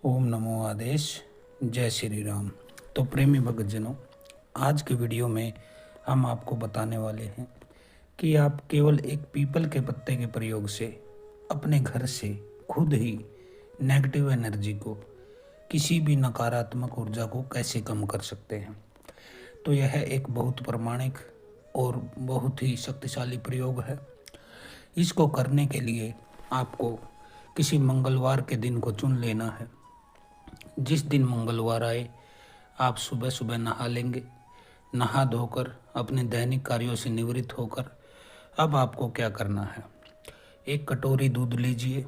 ओम नमो आदेश। जय श्री राम। तो प्रेमी भक्तजनों, आज के वीडियो में हम आपको बताने वाले हैं कि आप केवल एक पीपल के पत्ते के प्रयोग से अपने घर से खुद ही नेगेटिव एनर्जी को, किसी भी नकारात्मक ऊर्जा को कैसे कम कर सकते हैं। तो यह एक बहुत प्रामाणिक और बहुत ही शक्तिशाली प्रयोग है। इसको करने के लिए आपको किसी मंगलवार के दिन को चुन लेना है। जिस दिन मंगलवार आए आप सुबह सुबह नहा लेंगे। नहा धोकर अपने दैनिक कार्यों से निवृत्त होकर अब आपको क्या करना है, एक कटोरी दूध लीजिए,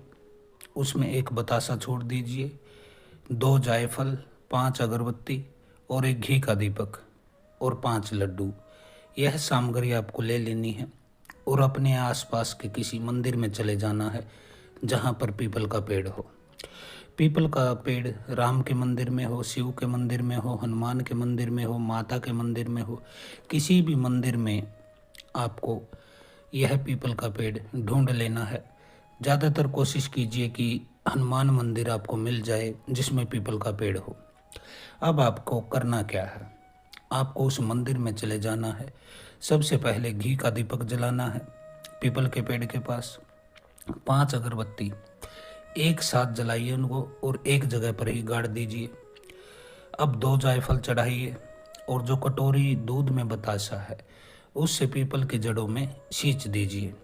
उसमें एक बतासा छोड़ दीजिए, 2 जायफल, 5 अगरबत्ती और एक घी का दीपक और 5 लड्डू। यह सामग्री आपको ले लेनी है और अपने आसपास के किसी मंदिर में चले जाना है जहाँ पर पीपल का पेड़ हो। पीपल का पेड़ राम के मंदिर में हो, शिव के मंदिर में हो, हनुमान के मंदिर में हो, माता के मंदिर में हो, किसी भी मंदिर में आपको यह पीपल का पेड़ ढूंढ लेना है। ज़्यादातर कोशिश कीजिए कि हनुमान मंदिर आपको मिल जाए जिसमें पीपल का पेड़ हो। अब आपको करना क्या है, आपको उस मंदिर में चले जाना है। सबसे पहले घी का दीपक जलाना है पीपल के पेड़ के पास। 5 अगरबत्ती एक साथ जलाइए उनको और एक जगह पर ही गाड़ दीजिए। अब 2 जायफल चढ़ाइए और जो कटोरी दूध में बतासा है उससे पीपल की जड़ों में सींच दीजिए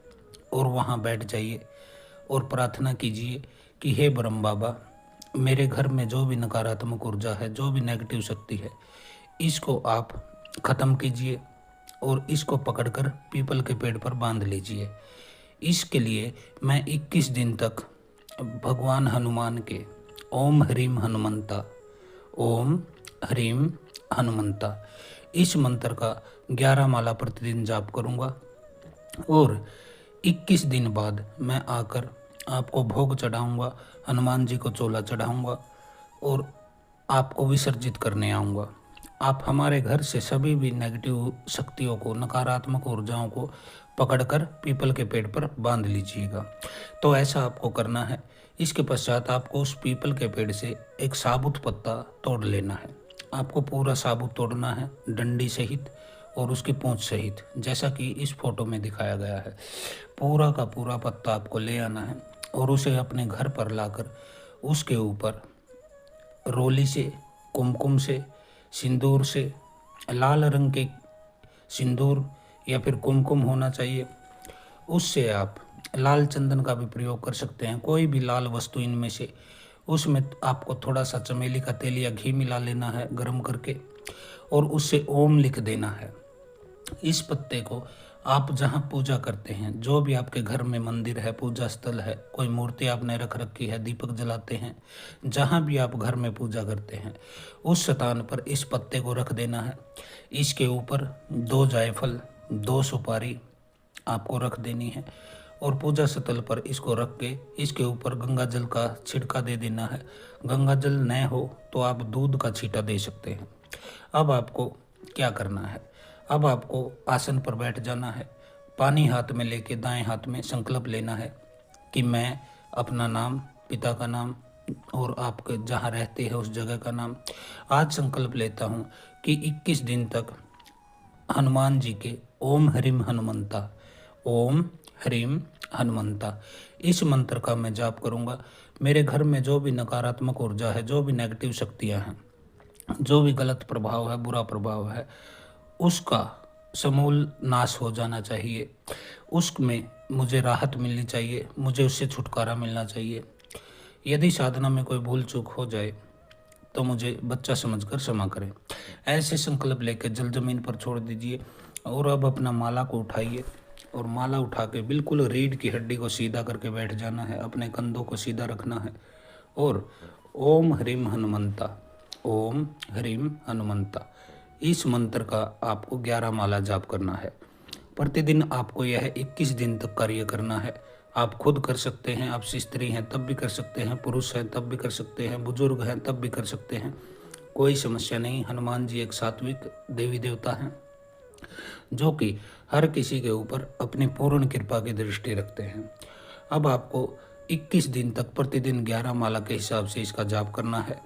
और वहाँ बैठ जाइए और प्रार्थना कीजिए कि हे ब्रह्म बाबा, मेरे घर में जो भी नकारात्मक ऊर्जा है, जो भी नेगेटिव शक्ति है, इसको आप ख़त्म कीजिए और इसको पकड़कर पीपल के पेड़ पर बांध लीजिए। इसके लिए मैं 21 दिन तक भगवान हनुमान के ओम ह्रीम हनुमंता, ओम ह्रीम हनुमंता, इस मंत्र का 11 माला प्रतिदिन जाप करूँगा और 21 दिन बाद मैं आकर आपको भोग चढ़ाऊँगा, हनुमान जी को चोला चढ़ाऊँगा और आपको विसर्जित करने आऊँगा। आप हमारे घर से सभी भी नेगेटिव शक्तियों को, नकारात्मक ऊर्जाओं को पकड़कर पीपल के पेड़ पर बांध लीजिएगा। तो ऐसा आपको करना है। इसके पश्चात आपको उस पीपल के पेड़ से एक साबुत पत्ता तोड़ लेना है। आपको पूरा साबुत तोड़ना है, डंडी सहित और उसकी पूंछ सहित, जैसा कि इस फोटो में दिखाया गया है। पूरा का पूरा पत्ता आपको ले आना है और उसे अपने घर पर लाकर उसके ऊपर रोली से, कुमकुम से, सिंदूर से, लाल रंग के सिंदूर या फिर कुमकुम होना चाहिए, उससे आप लाल चंदन का भी प्रयोग कर सकते हैं, कोई भी लाल वस्तु इनमें से। उसमें आपको थोड़ा सा चमेली का तेल या घी मिला लेना है गर्म करके और उससे ओम लिख देना है। इस पत्ते को आप जहाँ पूजा करते हैं, जो भी आपके घर में मंदिर है, पूजा स्थल है, कोई मूर्ति आपने रख रखी है, दीपक जलाते हैं, जहाँ भी आप घर में पूजा करते हैं, उस स्थान पर इस पत्ते को रख देना है। इसके ऊपर 2 जायफल, 2 सुपारी आपको रख देनी है और पूजा स्थल पर इसको रख के इसके ऊपर गंगा जल का छिड़का दे देना है। गंगा जल न हो तो आप दूध का छींटा दे सकते हैं। अब आपको क्या करना है, अब आपको आसन पर बैठ जाना है। पानी हाथ में लेके दाएं हाथ में संकल्प लेना है कि मैं अपना नाम, पिता का नाम और आपके जहाँ रहते हैं उस जगह का नाम आज संकल्प लेता हूँ कि 21 दिन तक हनुमान जी के ओम ह्रीम हनुमंता, ओम ह्रीम हनुमंता, इस मंत्र का मैं जाप करूँगा। मेरे घर में जो भी नकारात्मक ऊर्जा है, जो भी नेगेटिव शक्तियाँ हैं, जो भी गलत प्रभाव है, बुरा प्रभाव है, उसका समूल नाश हो जाना चाहिए। उसमें मुझे राहत मिलनी चाहिए, मुझे उससे छुटकारा मिलना चाहिए। यदि साधना में कोई भूल चूक हो जाए तो मुझे बच्चा समझकर क्षमा करें। ऐसे संकल्प लेकर जल जमीन पर छोड़ दीजिए और अब अपना माला को उठाइए और माला उठा के बिल्कुल रीढ़ की हड्डी को सीधा करके बैठ जाना है, अपने कंधों को सीधा रखना है और ओम ह्रीम हनुमंता, ओम ह्रीम हनुमंता, इस मंत्र का आपको 11 माला जाप करना है। प्रतिदिन आपको यह 21 दिन तक कार्य करना है। आप खुद कर सकते हैं, आप स्त्री हैं तब भी कर सकते हैं, पुरुष हैं तब भी कर सकते हैं, बुजुर्ग हैं तब भी कर सकते हैं, कोई समस्या नहीं। हनुमान जी एक सात्विक देवी देवता हैं जो कि हर किसी के ऊपर अपनी पूर्ण कृपा की दृष्टि रखते हैं। अब आपको 21 दिन तक प्रतिदिन 11 माला के हिसाब से इसका जाप करना है।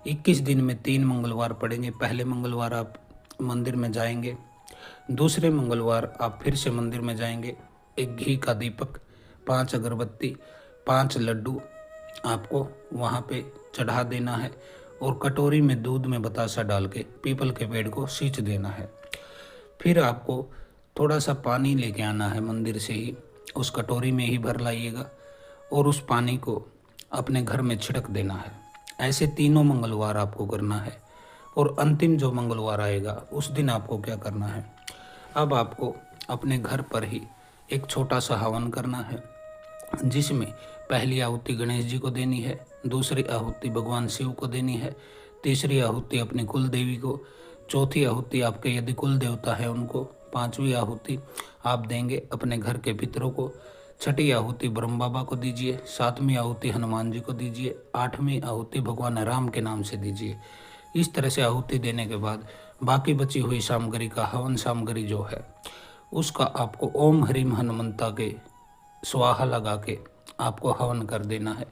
21 दिन में 3 मंगलवार पड़ेंगे। पहले मंगलवार आप मंदिर में जाएंगे, दूसरे मंगलवार आप फिर से मंदिर में जाएंगे। एक घी का दीपक, 5 अगरबत्ती, 5 लड्डू आपको वहाँ पे चढ़ा देना है और कटोरी में दूध में बतासा डाल के पीपल के पेड़ को सींच देना है। फिर आपको थोड़ा सा पानी लेके आना है मंदिर से ही, उस कटोरी में ही भर लाइएगा और उस पानी को अपने घर में छिड़क देना है। ऐसे तीनों मंगलवार आपको करना है और अंतिम जो मंगलवार आएगा उस दिन आपको क्या करना है, अब आपको अपने घर पर ही एक छोटा सा हवन करना है, जिसमें पहली आहुति गणेश जी को देनी है, दूसरी आहुति भगवान शिव को देनी है, तीसरी आहुति अपनी कुल देवी को, चौथी आहुति आपके यदि कुल देवता है उनको, पांचवी आहुति आप देंगे अपने घर के पितरों को, छठी आहुति ब्रह्म बाबा को दीजिए, सातवीं आहुति हनुमान जी को दीजिए, आठवीं आहुति भगवान राम के नाम से दीजिए। इस तरह से आहुति देने के बाद बाकी बची हुई सामग्री का हवन सामग्री जो है उसका आपको ओम ह्रीम हनुमंता के स्वाहा लगा के आपको हवन कर देना है।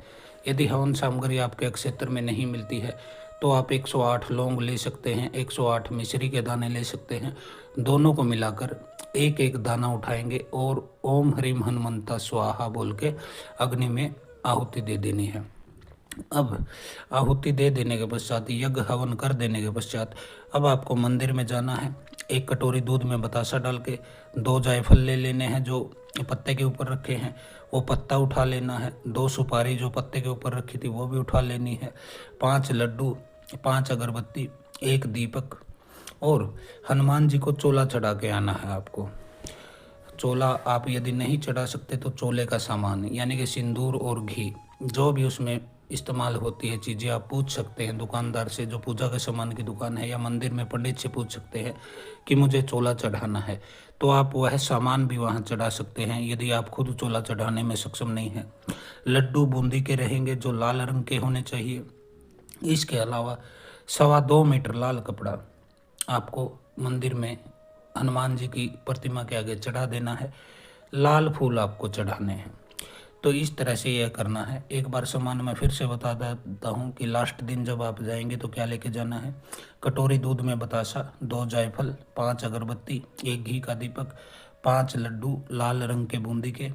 यदि हवन सामग्री आपके क्षेत्र में नहीं मिलती है तो आप 108 लौंग ले सकते हैं, 108 मिश्री के दाने ले सकते हैं। दोनों को मिलाकर एक एक दाना उठाएंगे और ओम ह्रीम हनुमंता स्वाहा बोल के अग्नि में आहुति दे देनी है। अब आहुति दे देने के पश्चात, यज्ञ हवन कर देने के पश्चात, अब आपको मंदिर में जाना है। एक कटोरी दूध में बतासा डाल के 2 जायफल ले लेने हैं जो पत्ते के ऊपर रखे हैं, वो पत्ता उठा लेना है। 2 सुपारी जो पत्ते के ऊपर रखी थी वो भी उठा लेनी है। 5 लड्डू, 5 अगरबत्ती, 1 दीपक और हनुमान जी को चोला चढ़ा के आना है आपको। चोला आप यदि नहीं चढ़ा सकते तो चोले का सामान यानी कि सिंदूर और घी जो भी उसमें इस्तेमाल होती है चीज़ें आप पूछ सकते हैं दुकानदार से, जो पूजा के सामान की दुकान है, या मंदिर में पंडित से पूछ सकते हैं कि मुझे चोला चढ़ाना है, तो आप वह सामान भी वहाँ चढ़ा सकते हैं यदि आप खुद चोला चढ़ाने में सक्षम नहीं हैं। लड्डू बूंदी के रहेंगे जो लाल रंग के होने चाहिए। इसके अलावा 2.25 मीटर लाल कपड़ा आपको मंदिर में हनुमान जी की प्रतिमा के आगे चढ़ा देना है। लाल फूल आपको चढ़ाने हैं। तो इस तरह से यह करना है। एक बार सामान मैं फिर से बता देता हूँ कि लास्ट दिन जब आप जाएंगे तो क्या लेके जाना है। कटोरी दूध में बतासा, 2 जायफल, 5 अगरबत्ती, 1 घी का दीपक, 5 लड्डू लाल रंग के बूंदी के,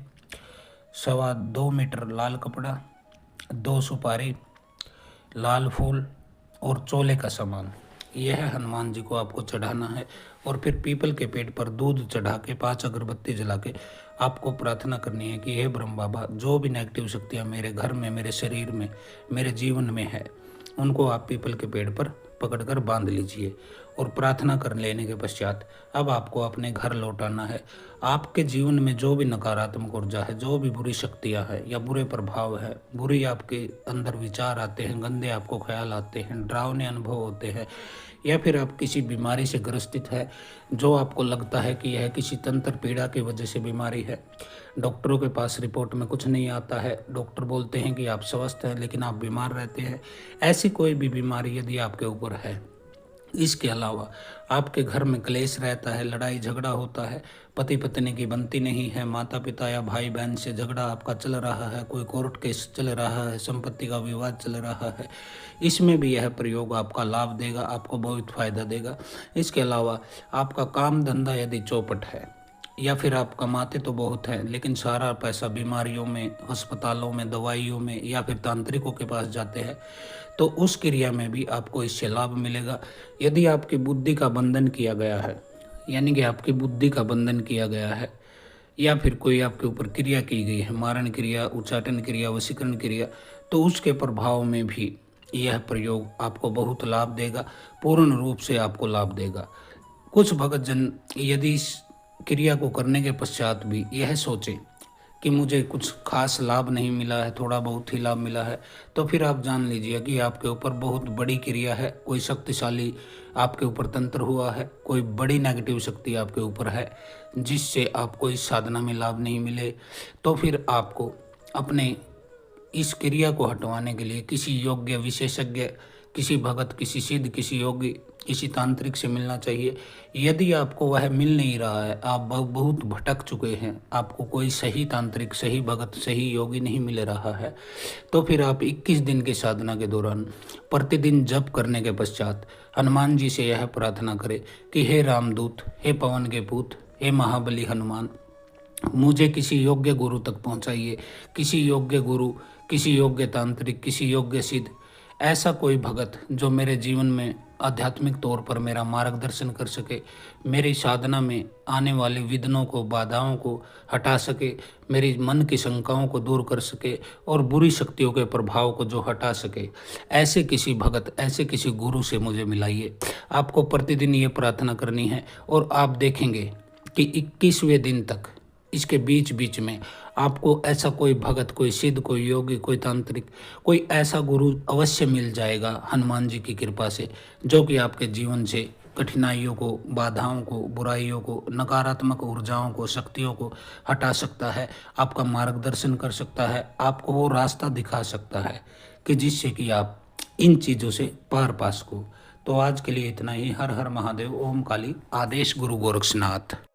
2.25 मीटर लाल कपड़ा, 2 सुपारी, लाल फूल और चोले का सामान, यह हनुमान जी को आपको चढ़ाना है। और फिर पीपल के पेड़ पर दूध चढ़ा के 5 अगरबत्ती जला के आपको प्रार्थना करनी है कि हे ब्रह्म बाबा, जो भी नेगेटिव शक्तियाँ मेरे घर में, मेरे शरीर में, मेरे जीवन में है, उनको आप पीपल के पेड़ पर पकड़कर बांध लीजिए। और प्रार्थना कर लेने के पश्चात अब आपको अपने घर लौटाना है। आपके जीवन में जो भी नकारात्मक ऊर्जा है, जो भी बुरी शक्तियाँ हैं या बुरे प्रभाव है, बुरी आपके अंदर विचार आते हैं, गंदे आपको ख्याल आते हैं, डरावने अनुभव होते हैं, या फिर आप किसी बीमारी से ग्रसित है जो आपको लगता है कि यह किसी तंत्र पीड़ा की वजह से बीमारी है, डॉक्टरों के पास रिपोर्ट में कुछ नहीं आता है, डॉक्टर बोलते हैं कि आप स्वस्थ हैं लेकिन आप बीमार रहते हैं, ऐसी कोई भी बीमारी यदि आपके ऊपर है। इसके अलावा आपके घर में क्लेश रहता है, लड़ाई झगड़ा होता है, पति पत्नी की बनती नहीं है, माता पिता या भाई बहन से झगड़ा आपका चल रहा है, कोई कोर्ट केस चल रहा है, संपत्ति का विवाद चल रहा है, इसमें भी यह प्रयोग आपका लाभ देगा, आपको बहुत फायदा देगा। इसके अलावा आपका काम धंधा यदि चौपट है या फिर आप कमाते तो बहुत हैं लेकिन सारा पैसा बीमारियों में, अस्पतालों में, दवाइयों में या फिर तांत्रिकों के पास जाते हैं, तो उस क्रिया में भी आपको इससे लाभ मिलेगा। यदि आपकी बुद्धि का बंधन किया गया है, यानी कि आपकी बुद्धि का बंधन किया गया है, या फिर कोई आपके ऊपर क्रिया की गई है, मारण क्रिया, उच्चाटन क्रिया, वशीकरण क्रिया, तो उसके प्रभाव में भी यह प्रयोग आपको बहुत लाभ देगा, पूर्ण रूप से आपको लाभ देगा। कुछ भगत जन यदि इस क्रिया को करने के पश्चात भी यह सोचे कि मुझे कुछ खास लाभ नहीं मिला है, थोड़ा बहुत ही लाभ मिला है, तो फिर आप जान लीजिए कि आपके ऊपर बहुत बड़ी क्रिया है, कोई शक्तिशाली आपके ऊपर तंत्र हुआ है, कोई बड़ी नेगेटिव शक्ति आपके ऊपर है जिससे आपको इस साधना में लाभ नहीं मिले। तो फिर आपको अपने इस क्रिया को हटवाने के लिए किसी योग्य विशेषज्ञ किसी भगत, किसी सिद्ध, किसी योगी, किसी तांत्रिक से मिलना चाहिए। यदि आपको वह मिल नहीं रहा है, आप बहुत भटक चुके हैं, आपको कोई सही तांत्रिक, सही भगत, सही योगी नहीं मिल रहा है, तो फिर आप 21 दिन की साधना के दौरान प्रतिदिन जप करने के पश्चात हनुमान जी से यह प्रार्थना करें कि हे रामदूत, हे पवन के पूत, हे महाबली हनुमान, मुझे किसी योग्य गुरु तक पहुंचाइए। किसी योग्य गुरु, किसी योग्य तांत्रिक, किसी योग्य सिद्ध, ऐसा कोई भगत जो मेरे जीवन में आध्यात्मिक तौर पर मेरा मार्गदर्शन कर सके, मेरी साधना में आने वाली विघ्नों को, बाधाओं को हटा सके, मेरी मन की शंकाओं को दूर कर सके और बुरी शक्तियों के प्रभाव को जो हटा सके, ऐसे किसी भगत, ऐसे किसी गुरु से मुझे मिलाइए। आपको प्रतिदिन ये प्रार्थना करनी है और आप देखेंगे कि 21वें दिन तक, इसके बीच बीच में आपको ऐसा कोई भगत, कोई सिद्ध, कोई योगी, कोई तांत्रिक, कोई ऐसा गुरु अवश्य मिल जाएगा हनुमान जी की कृपा से, जो कि आपके जीवन से कठिनाइयों को, बाधाओं को, बुराइयों को, नकारात्मक ऊर्जाओं को, शक्तियों को हटा सकता है, आपका मार्गदर्शन कर सकता है, आपको वो रास्ता दिखा सकता है कि जिससे कि आप इन चीज़ों से पार पा सको। तो आज के लिए इतना ही। हर हर महादेव, ओम काली, आदेश गुरु गोरक्षनाथ।